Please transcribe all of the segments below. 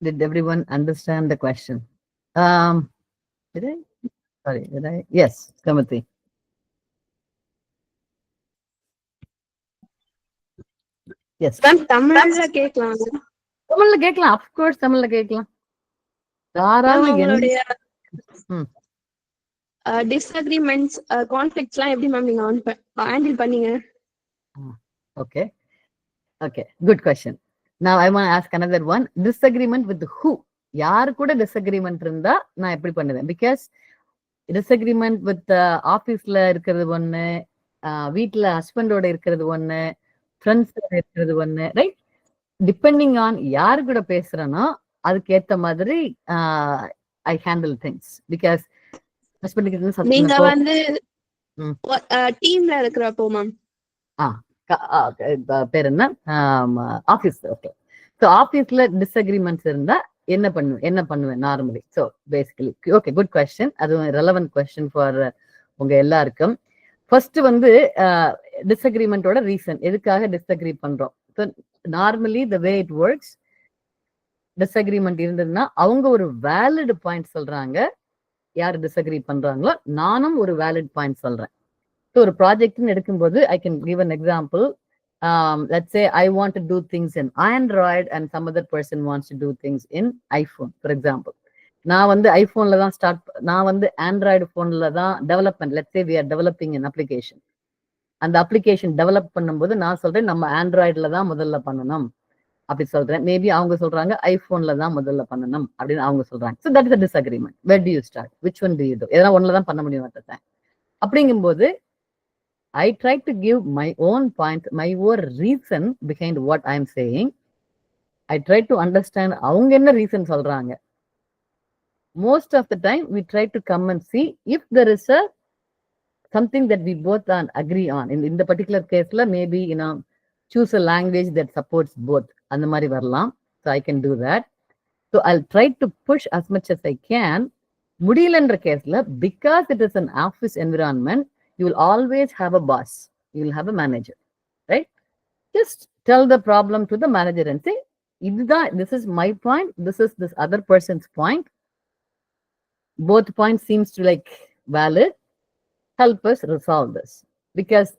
Did everyone understand the question? Um, did I? Sorry, did I? Yes, Kamathi. Yes. Ma'am தமிழ்ல கேட்கலாம் தமிழ்ல கேட்கலாம், of course தமிழ்ல கேட்கலாம். தாராளமா உங்களுடைய ம். டிஸ்அக்ரிமெண்ட்ஸ் கான்ஃபிளிக்ட்ஸ்லாம் எப்படி மேம் நீங்க ஹேண்டில் பண்ணீங்க? Okay. Okay, good question. Now I want to ask another one. Disagreement with who? யாரு கூட டிஸ்அக்ரிமெண்ட் இருந்தா நான் எப்படி பண்ணுவேன்? பிகாஸ் டிஸ்அக்ரிமெண்ட் வித் ஆபீஸ்ல இருக்கிறது ஒண்ணு, வீட்டுல ஹஸ்பண்டோட இருக்கிறது ஒண்ணு, ஃப்ரெண்ட்ஸோட இருக்கிறது ஒண்ணு, ரைட்? டிபெண்டிங் ஆன் யாரு கூட பேசுறேனோ அதுக்கு ஏத்த மாதிரி ஐ ஹேண்டில் திங்ஸ். பிகாஸ் ஹஸ்பண்டுக்கு நீங்க வந்து டீம்ல இருக்கிறப்போ மேம் பேர் என்ன, ஆபீஸ். ஓகே, ஸோ ஆபீஸ்ல டிஸ்அக்ரிமெண்ட்ஸ் இருந்தா என்ன பண்ணுவேன் normally? So basically okay, good question. அதுவும் ரெலவென்ட் கொஸ்டின் ஃபார் உங்க எல்லாருக்கும். ஃபர்ஸ்ட் வந்து டிஸ்அக்ரிமெண்டோட ரீசன், எதுக்காக டிஸ்அக்ரி பண்றோம்? So normally the way it works, disagreement இருந்ததுன்னா அவங்க ஒரு வேலிட் பாயிண்ட் சொல்றாங்க, யார் டிஸ்அக்ரி பண்றாங்களோ நானும் ஒரு வேலிட் பாயிண்ட் சொல்றேன். ஸோ ஒரு ப்ராஜெக்ட்னு எடுக்கும்போது I can give an example. Let's say I want to do things in Android and some other person wants to do things in iPhone, for example. நான் வந்து ஐபோன்ல தான் நான் வந்து ஆண்ட்ராய்டு போன்ல தான் development. Let's say we are developing an application. அந்த application develop பண்ணும்போது நான் சொல்றேன் நம்ம ஆண்ட்ராய்டுல தான் முதல்ல பண்ணணும் அப்படி சொல்றேன். மேபி அவங்க சொல்றாங்க ஐபோன்ல தான் முதல்ல பண்ணணும் அப்படின்னு அவங்க சொல்றாங்க. So that is a disagreement. Where do you start? Which one do you do? எதனா ஒன்ல தான் பண்ண முடியும் அப்படிங்கும்போது I try to give my own point, my own reason behind what I'm saying. I try to understand அவங்க என்ன reason சொல்றாங்க. Most of the time we try to come and see if there is a something that we both agree on. In the particular case la maybe choose a language that supports both. அந்த மாதிரி வரலாம். So I can do that. So I'll try to push as much as I can. முடியலன்ற கேஸ்ல, because it is an office environment, you will always have a boss. You will have a manager, right? Just tell the problem to the manager and say, this is my point, this is this other person's point. Both points seems to like valid. Help us resolve this. Because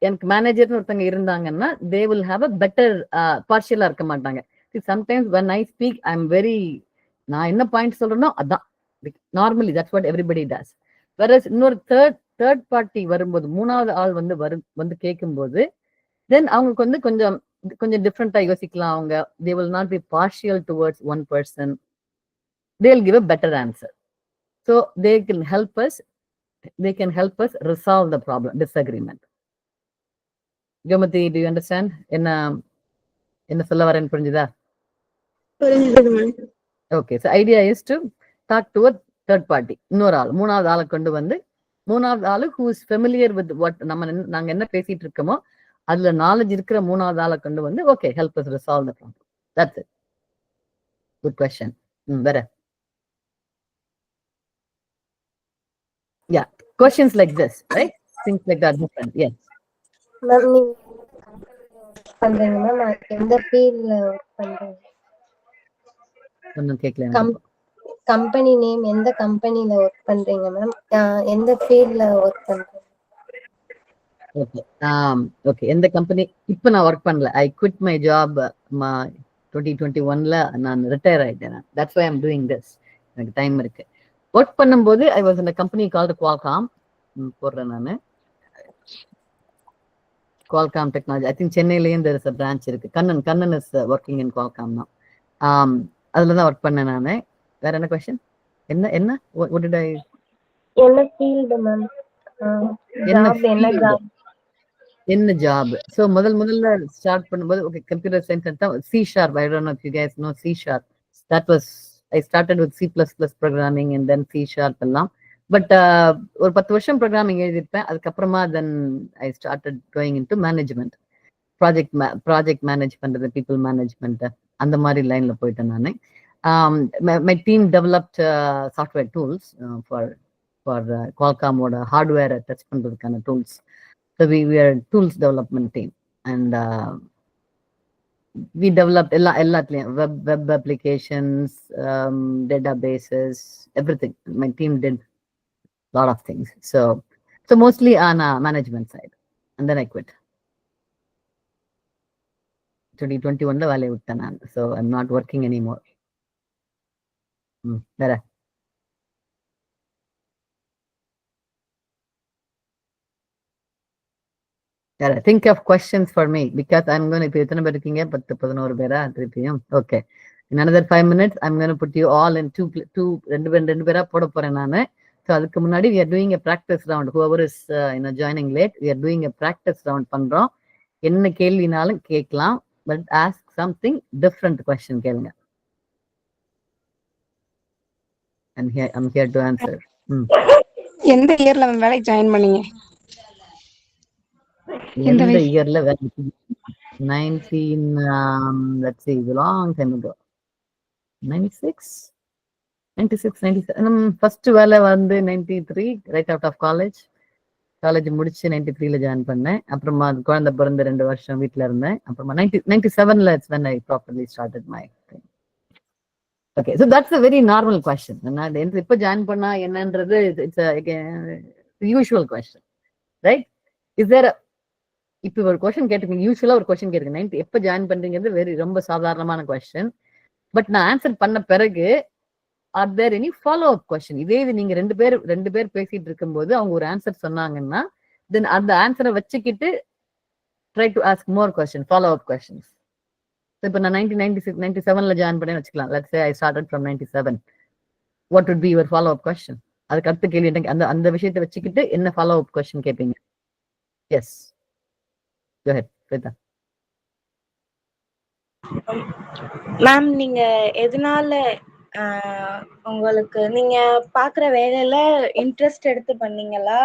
எனக்கு மேனேஜர்னு ஒருத்தங்க இருந்தாங்கன்னா they will have a better partial இருக்க மாட்டாங்க. See, sometimes when I speak, I'm very, நான் என்ன point சொல்றேனோ அதான். Normally that's what everybody does. Whereas இன்னொரு third party வரும்போது, மூணாவது ஆள் வந்து கேட்கும்போது தென் அவங்களுக்கு வந்து கொஞ்சம் டிஃப்ரெண்டா யோசிக்கலாம். அவங்க they will not be partial towards one person. They'll give a better answer. So they can help us resolve the problem, disagreement. Gomathi, do you understand? என்ன சொல்ல வரேன்னு புரிஞ்சுதா? Okay, so idea is to talk to a third party. இன்னொரு ஆள், மூணாவது ஆளை கொண்டு வந்து, மூணாவது ஆளு who is familiar with what நாங்க என்ன பேசிட்டு இருக்கோமோ அதுல நாலேஜ் இருக்கிற மூணாவது ஆளை கொண்டு வந்து okay, help us resolve the problem. That's it. Good question. வேற? Yeah, questions like this, right? Things like that different. Yes. Ma'am நீங்க பண்றீங்க மேம், எந்த ஃபீல்ட்ல வர்க் பண்றீங்க? ஒன்னும் கேட்கல. கம்பெனி நேம், எந்த கம்பெனில வர்க் பண்றீங்க மேம்? எந்த ஃபீல்ட்ல வர்க் பண்றீங்க? ஓகே, எந்த கம்பெனி? இப்போ நான் ஒர்க் பண்ணல. ஐ குவிட் மை ஜாப் 2021ல நான் ரிட்டையர் ஆயிட்டேன். That's why I am doing this. எனக்கு டைம் இருக்கு. ஒர்க் பண்ணும்போது I was in a company called Qualcomm. போடுறேன் நான். Qualcomm Technology. I think சென்னையிலேயும் there is a branch இருக்கு. Kannan is working in Qualcomm now. அதுல தான் ஒர்க் பண்ணேன் நானு. வேற என்ன क्वेश्चन? என்ன what did I? என்ன ஃபீல்ட் மேம்? என்ன ஜாப்? ஸோ முதல்ல ஸ்டார்ட் பண்ணும்போது ஓகே, கம்ப்யூட்டர் சயின்ஸ் தான். C#, I don't know if you guys know C#. That was, I started with C++ programming and then C# எல்லாம். But ஒரு 10 வருஷம் programming எழுதியிருப்பேன். அதுக்கப்புறமா then I started going into management, project manage பண்றது, people management, அந்த மாதிரி லைன்ல போயிட்டேன் நான். My team developed software tools for Qualcomm-ஓட ஹார்ட்வேரை டச் பண்றதுக்கான tools. So we are tools development team, and we developed எல்லாத்துலயும் web applications, databases, everything. My team did a lot of things. So mostly on a management side, and then I quit. 2021 வேலையை விட்டேன் நான். So I'm not working anymore. வேற think of questions for me because I'm going to எத்தனை பேர் இருக்கீங்க 10-11 பேரா திருப்பியும் okay in another 5 minutes I'm going to put you all in ரெண்டு பேரா போட போறேன் நானு. So அதுக்கு முன்னாடி we are doing a practice round. Whoever is joining late, we are doing a practice round பண்றோம். என்ன கேள்வினாலும் கேட்கலாம், but ask something different question கேளுங்க. I'm here to answer. எந்த இயர்ல வேலைக்கு ஜாயின் பண்ணீங்க? எந்த இயர்ல வேலைக்கு? 19 let's see, long time ago. 96 97 first வேலை வந்து 93 right out of college முடிச்சு 93ல ஜாயின் பண்ணேன். அப்புறமா குழந்தை பிறந்த 2 வருஷம் வீட்டுல இருந்தேன். அப்புறமா 97ல it's when I properly started my thing. Okay, so that's a very normal question. நான் எப்ப ஜாயின் பண்ணா என்னன்றது it's a usual question, right? Is there இப்போ ஒரு கொஸ்டின் கேட்டிருக்கீங்க, யூஸ்வலா ஒரு கொஸ்டின் கேட்டிருக்கீங்க, எப்ப ஜாயின் பண்றீங்கிறது ரொம்ப சாதாரணமான கொஸ்டின். பட் நான் ஆன்சர் பண்ண பிறகு are there any follow up question? இதே இது நீங்க ரெண்டு பேர் பேசிட்டு இருக்கும்போது அவங்க ஒரு ஆன்சர் சொன்னாங்கன்னா தென் அந்த ஆன்சரை வச்சுக்கிட்டு try to ask more question, follow up questions. இப்போ நான் 1997ல ஜாயின் பண்ணேன்னு வச்சுக்கலாம். Let's say I started from 97. What would be your follow up question? அதுக்கு அடுத்த கேள்வி என்ன, அந்த விஷயத்தை வச்சுக்கிட்டு என்ன ஃபாலோ அப் கொஸ்டின் கேட்பீங்க? Yes, go ahead, Sweta. Ma'am, நீங்க எதனால உங்களுக்கு நீங்க பாக்குற வேலையில இன்ட்ரெஸ்ட் எடுத்து பண்ணீங்களா?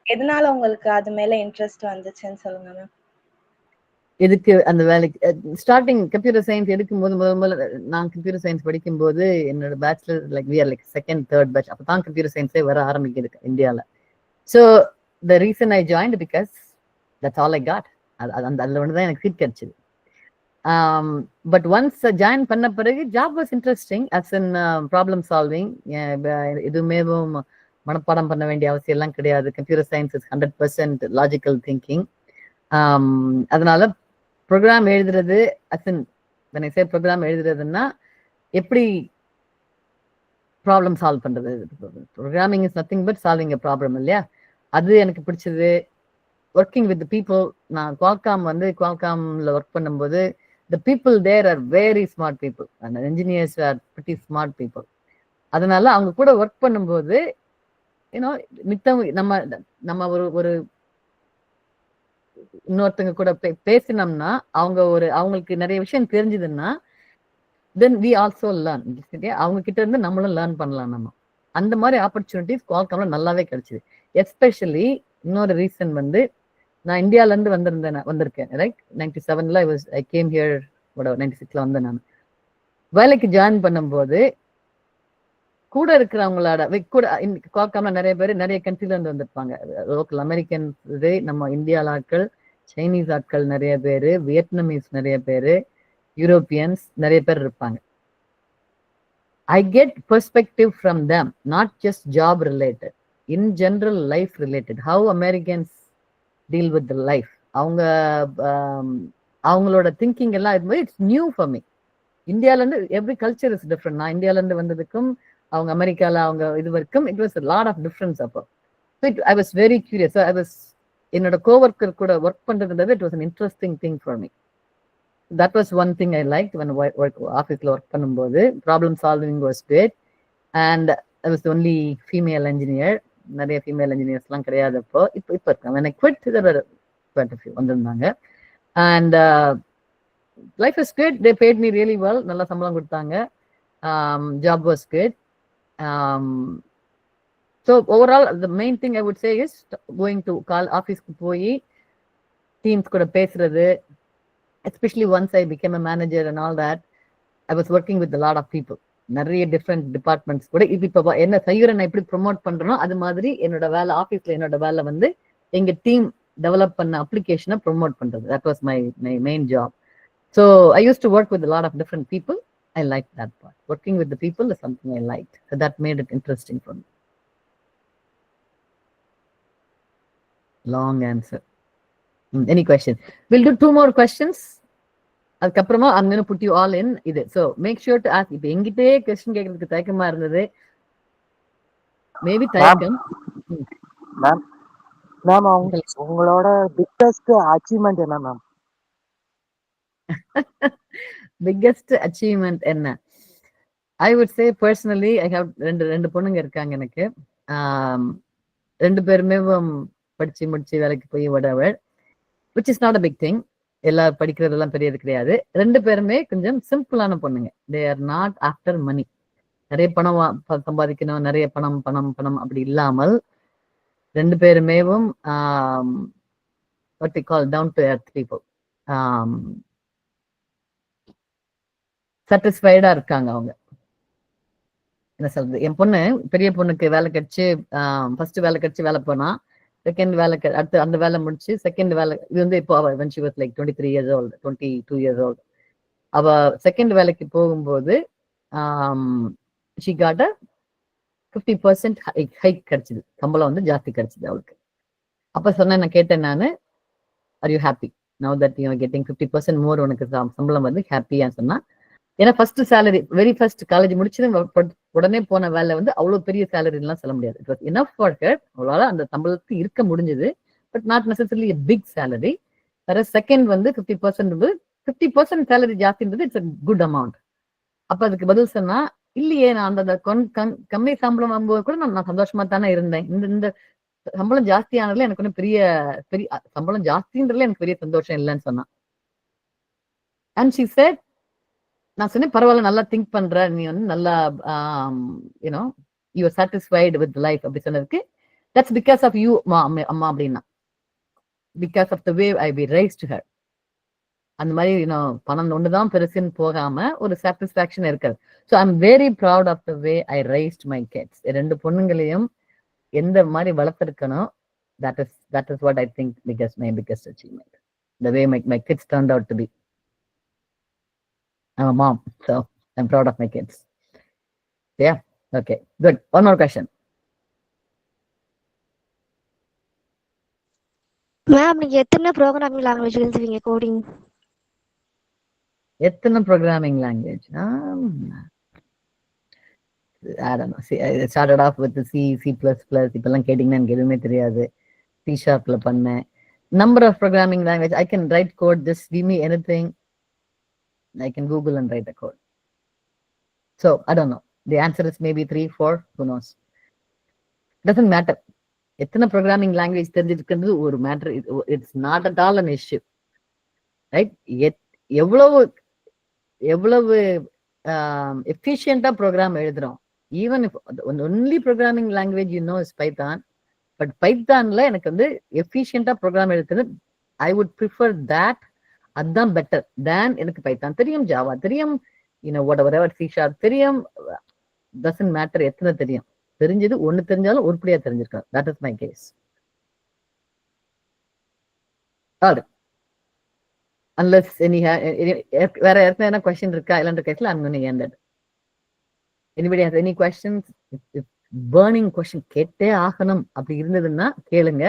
எதனால உங்களுக்கு அது மேல இன்ட்ரெஸ்ட் வந்துச்சுன்னு சொல்லுங்க மேம். எதுக்கு அந்த வேலைக்கு ஸ்டார்டிங் கம்ப்யூட்டர் சயின்ஸ் எடுக்கும்போது முதல்ல நான் கம்ப்யூட்டர் சயின்ஸ் படிக்கும்போது என்னோட bachelor like we are like second third batch, அப்பதான் கம்ப்யூட்டர் சயின்ஸே வர ஆரம்பிக்குது இந்தியால. So the reason I joined because that's all I got. அதில் ஒன்று தான் எனக்கு சீட் கிடைச்சிது. பட் ஒன்ஸ் ஜாயின் பண்ண பிறகு job was interesting as in problem solving. எதுவுமே மனப்பாடம் பண்ண வேண்டிய அவசியம் எல்லாம் கிடையாது. Computer science is 100% logical thinking. அதனால ப்ரோக்ராம் எழுதுறது, as in when I say program எழுதுறதுன்னா எப்படி ப்ராப்ளம் சால்வ் பண்றது. Programming is nothing but solving a problem இல்லையா? அது எனக்கு பிடிச்சது. ஒர்க்கிங் வித் பீப்புள், நான் குவால்காம்ல ஒர்க் பண்ணும்போது the people there are very smart people and the engineers are pretty smart people. அதனால அவங்க கூட ஒர்க் பண்ணும்போது மித்தம் நம்ம ஒரு இன்னொருத்தங்க கூட பேசினோம்னா அவங்களுக்கு நிறைய விஷயம் தெரிஞ்சதுன்னா then we also learn. அவங்க கிட்ட இருந்து நம்மளும் லேர்ன் பண்ணலாம். நம்ம அந்த மாதிரி ஆப்பர்ச்சுனிட்டிஸ் குவால்காம்ல நல்லாவே கிடைச்சது. எஸ்பெஷலி இன்னொரு ரீசன் வந்து நான் இந்தியால இருந்து வந்திருக்கேன் ரைட். 97ல ஐ கேம் ஹியர் 96ல வந்தேன். நான் வேலைக்கு ஜாயின் பண்ணும்போது கூட இருக்கிறவங்களோட கூட குவால்காம்ல நிறைய பேர் நிறைய கண்ட்ரில இருந்து வந்திருப்பாங்க. லோக்கல் அமெரிக்கன்ஸ், நம்ம இந்தியால ஆட்கள், சைனீஸ் ஆட்கள் நிறைய பேரு, வியட்நாமீஸ் நிறைய பேரு, யூரோப்பியன்ஸ் நிறைய பேர் இருப்பாங்க. I get perspective from them, not just job related, in general life related, how Americans deal with the life. அவங்களோட திங்கிங் எல்லாம் இருக்கும்போது இட்ஸ் நியூ ஃபார் மீ. இந்தியால இருந்து எவ்ரி கல்ச்சர் இஸ் டிஃப்ரெண்ட். நான் இந்தியால இருந்து வந்ததுக்கும் அவங்க அமெரிக்கால அவங்க இது வரைக்கும் it was lot of difference. அப்போ I was very curious. I was என்னோட கோவர்க்கர் கூட ஒர்க் பண்றதுன்றது it was an interesting thing for me. That was one thing I liked when ஆஃபீஸ்ல ஒர்க் பண்ணும்போது. Problem solving was great and I was the only female engineer. நிறைய female இன்ஜினியர்ஸ்லாம் கிடையாது அப்போ. இப்போ இருக்காங்க. when I quit there were quite a few வந்திருந்தாங்க. and life is good. They paid me really well. நல்லா சம்பளம் கொடுத்தாங்க. job was good. So overall the main thing I would say is going to ஆஃபீஸ்க்கு போய் teams கூட பேசுறது, especially once I became a manager and all that, I was working with a lot of people. நிறைய different departments கூட இப்போ என்ன செய்யறேன், நான் எப்படி ப்ரொமோட் பண்றேனோ அது மாதிரி என்னோட வேலை ஆஃபீஸ்ல என்னோட வேலை வந்து எங்க டீம் டெவலப் பண்ண அப்ளிகேஷனை ப்ரொமோட் பண்றது. That was my main job. So I used to work with a lot of different people. I liked that part. Working with the people is something I liked. So that made it interesting for me. Long answer. Any question? We'll do 2 more questions. அதுக்கப்புறமா I'm going to put you all in இது. So make sure to ask. இப்போ எங்கிட்டே question கேட்கறதுக்கு தயக்கமா இருந்தது. Maybe தயக்கம். Ma'am உங்களோட biggest achievement என்ன ma'am? Biggest achievement என்ன? I would say personally I have ரெண்டு பொண்ணுங்க இருக்காங்க எனக்கு. 2 பேருமே படிச்சு முடிச்சு வேலைக்கு போய் whatever, which is not a big thing. எல்லாரும் படிக்கிறதெல்லாம் பெரியது கிடையாது. 2 பேருமே கொஞ்சம் சிம்பிளான பொண்ணுங்க. They are not after money. நிறைய பணம் சம்பாதிக்கணும், நிறைய பணம் பணம் பணம் அப்படி இல்லாமல் 2 பேருமேவும் what we call down to earth people. satisfied-ஆ இருக்காங்க அவங்க. என்ன சொல்றது, என் பொண்ணு பெரிய பொண்ணுக்கு வேலை கிடைச்சு ஃபர்ஸ்ட் வேலை கிடைச்சு வேலை போனா, செகண்ட் வேலை அடுத்து அந்த வேலை முடிச்சு செகண்ட் வேலை, இது வந்து இப்போ அவ when she was like 23 years old, 22 years old, அவ செகண்ட் வேலைக்கு போகும்போது she got a 50% ஹைக் கிடைச்சது, சம்பளம் வந்து ஜாஸ்தி கிடைச்சது அவளுக்கு. அப்ப சொன்னேன், நான் கேட்டேன் நானு, are you happy now that you are getting 50% மோர், உனக்கு சம்பளம் வந்து ஹாப்பியான்னு சொன்னா. ஏன்னா first salary, very first college முடிச்சது உடனே போன வேலை வந்து அவ்வளவு பெரிய சேலரிலாம் சொல்ல முடியாது. It was enough for her, அவளால அந்த சம்பளத்துக்கு இருக்க முடிஞ்சது, but not necessarily a big salary. வேற செகண்ட் வந்து 50% சேலரி ஜாஸ்தின்றது இட்ஸ் அ குட் அமௌண்ட். அப்ப அதுக்கு பதில் சொன்னா, இல்லையே நான் அந்த கம்மி சம்பளம் வாங்கும்போது கூட நான் சந்தோஷமா தானே இருந்தேன், இந்த சம்பளம் ஜாஸ்தி ஆனதுல எனக்கு ஒன்றும் பெரிய சம்பளம் ஜாஸ்தின்றதுல எனக்கு பெரிய சந்தோஷம் இல்லைன்னு சொன்னான். அண்ட் ஷி செட், நான் சொன்னேன் பரவாயில்ல, நல்லா திங்க் பண்ற நீ வந்து நல்லா you know you are satisfied with life அப்படி சொன்னதுக்கு, தட்ஸ் பிகாஸ் ஆஃப் யூ அம்மா அப்படின்னா, because of the way I be raised her. அந்த மாதிரி பணம் ஒண்ணுதான் பெருசுன்னு போகாம ஒரு சாட்டிஸ்பாக்சன் இருக்காது. So I am very proud of the way I raised my kids. 2 பொண்ணுங்களையும் எந்த மாதிரி வளர்த்திருக்கணும், that is what I think my biggest achievement, the way my kids turned out to be. I'm a mom, so I'm proud of my kids. Yeah, okay, good. One more question. Ma'am, நீங்க எத்தனை programming language எழுதுவீங்க? Coding எத்தனை programming language? I don't know. See, I started off with the C++. இப்பெல்லாம் கேட்டிங்கன்னா எனக்கு எதுவுமே தெரியாது. C# பண்ணேன். Number of programming language, I can write code, just give me anything, I can Google and write a code. So I don't know. The answer is maybe 3, 4, who knows. Doesn't matter. எத்தனை programming language தெரிஞ்சிருக்கிறது ஒரு matter, it's not at all an issue, right? எவ்வளவு எஃபிஷியண்டா program எழுதுறோம். Even if only programming language you know is Python, பட் பைத்தான்ல எனக்கு வந்து எஃபிஷியண்டா ப்ரோக்ராம் எழுதுறது, ஐ வுட் ப்ரிஃபர் தட். அதுதான் பெட்டர் தேன் எனக்கு பைத்தான் தெரியும், ஜாவா தெரியும், whatever C# தெரியும், டசன்ட் மேட்டர் எத்தனை தெரியும். தெரிஞ்சது ஒண்ணு தெரிஞ்சாலும் உருப்படியா தெரிஞ்சிருக்கணும். That is my case. Unless வேற யாருக்கும் என்ன கொஸ்டின் இருக்கா? இல்லைன்ற கேஸ்ல I'm going to end it. Anybody has any questions? If burning question கேட்டே ஆகணும் அப்படி இருந்ததுன்னா கேளுங்க,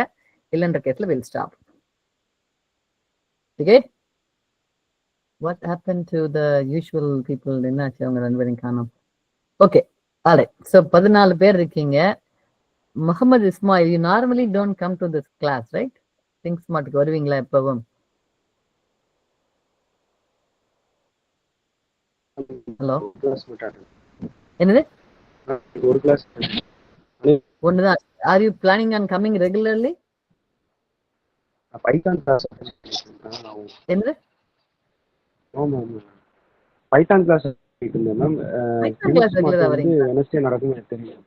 இல்லைன்ற கேஸ்ல we'll stop. Okay? What happened to the usual people? என்னாச்சு அவங்க 2 பேரும் காணோம். Okay, alright. So 14 பேர் இருக்கீங்க. Mohammed Ismail, you normally don't come to this class, right? Think Smartக்கு வருவீங்களா எப்பவும்? ஹலோ, என்னது? ஒரு கிளாஸ் ஒண்ணுதான். Are you planning on coming regularly? Python class. என்னது? ஆமா ஆமா, பைத்தான் கிளாஸ் போயிட்டு மேம். பைத்தான் கிளாஸ் ரெகுலரா வரீங்க? வெனஸ்டே நடக்கும் எனக்கு தெரியும்.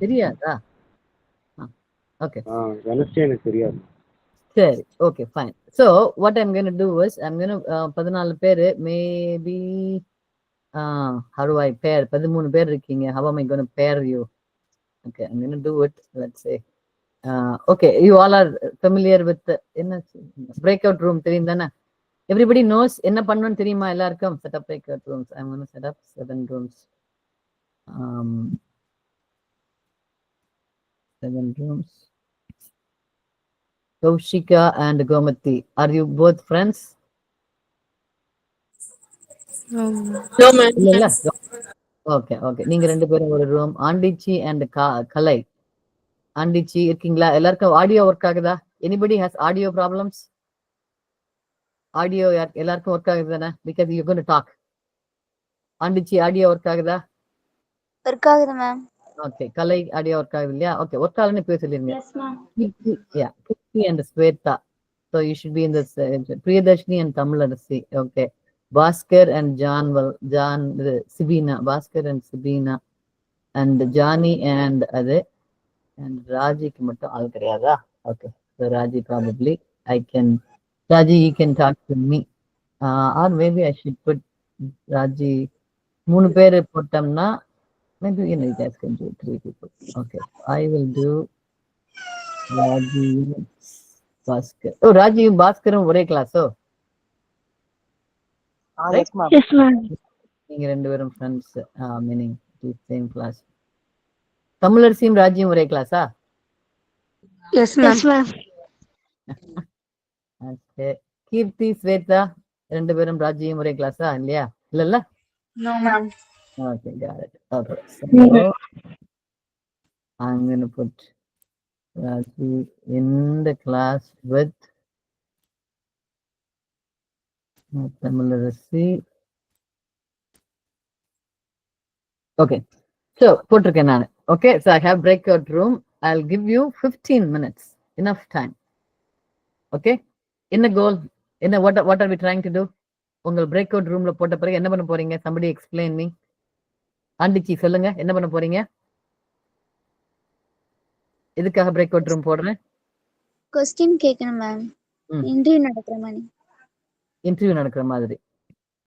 தெரியாதா? ஓகே, வெனஸ்டே எனக்கு தெரியாது. சரி, okay, fine. So what I'm going to do is I'm going to 14 பேர், maybe how do I pair? 13 பேர் இருக்கீங்க. How am I going to pair you? Okay, I'm going to do it. Let's say okay, you all are familiar with என்ன breakout room தெரியும் தானே? Everybody knows என்ன பண்ணணும்னு தெரியுமா எல்லாருக்கும்? Set up breakout rooms. I'm going to set up 7 rooms. 7 rooms. Kaushika and Gomati, are you both friends? No, ma'am. இல்ல okay okay, நீங்க ரெண்டு பேரும் ஒரு ரூம். ஆண்டிச்சி அண்ட் கலை, ஆண்டிச்சி இருக்கீங்களா? எல்லாருக்கும் ஆடியோ ஒர்க் ஆகுதா? Anybody has audio problems? Audio எல்லாருக்கும் work ஆகுது தானே? Because you going to talk. Andichi audio work ஆகுதா? ஒர்க் ஆகுது ma'am. Okay, Kalai audio work ஆகுது இல்லையா? ஓகே, ஒர்க் ஆகுதுன்னு பேர் சொல்லிருங்க. Yes ma'am. Kirti and Sweta, so you should be in this. Priyadarshini and Tamilarasi, okay. Bhaskar and John Sibina, Bhaskar and Sibina, and Johnny and Ade, and Raji ku mattum aal kedaiyada? Okay, so Raji probably Raji, you can talk to me, or maybe I should put Raji. 3 பேர் போட்டோம்னா maybe you guys can do 3 people. Okay, I will do Raji, Bhaskar. Oh, Raji, Bhaskarum ஒரே கிளாஸோ? Yes, ma'am. Yes, ma'am. நீங்க ரெண்டு பேரும் friends, meaning same class. தமிழரசியும் ராஜியும் ஒரே கிளாஸா? Yes, ma'am. Yes, ma'am. Okay. Keerthi, Swetha ரெண்டு பேரும் ராஜியும் ஒரே கிளாஸா? இல்லையா? இல்லல்ல? No ma'am. Okay, got it. Okay, so I'm going to put Raji in the class with Tamilarasi. Okay, so போட்டிருக்கேன் நான். Okay, so I have breakout room. I'll give you 15 minutes, enough time. Okay, என்ன goal? என்ன what are we trying to do? உங்கள் breakout roomல போட்ட பிறகு என்ன பண்ண போறீங்க? Somebody explain me. ஆண்டிச்சி சொல்லுங்க, என்ன பண்ண போறீங்க? எதுக்காக breakout room போடுறேன்? கொஸ்டின் கேட்கணும் மேம். இன்டர்வியூ நடக்கிற மாதிரி. இன்டர்வியூ நடக்கிற மாதிரி.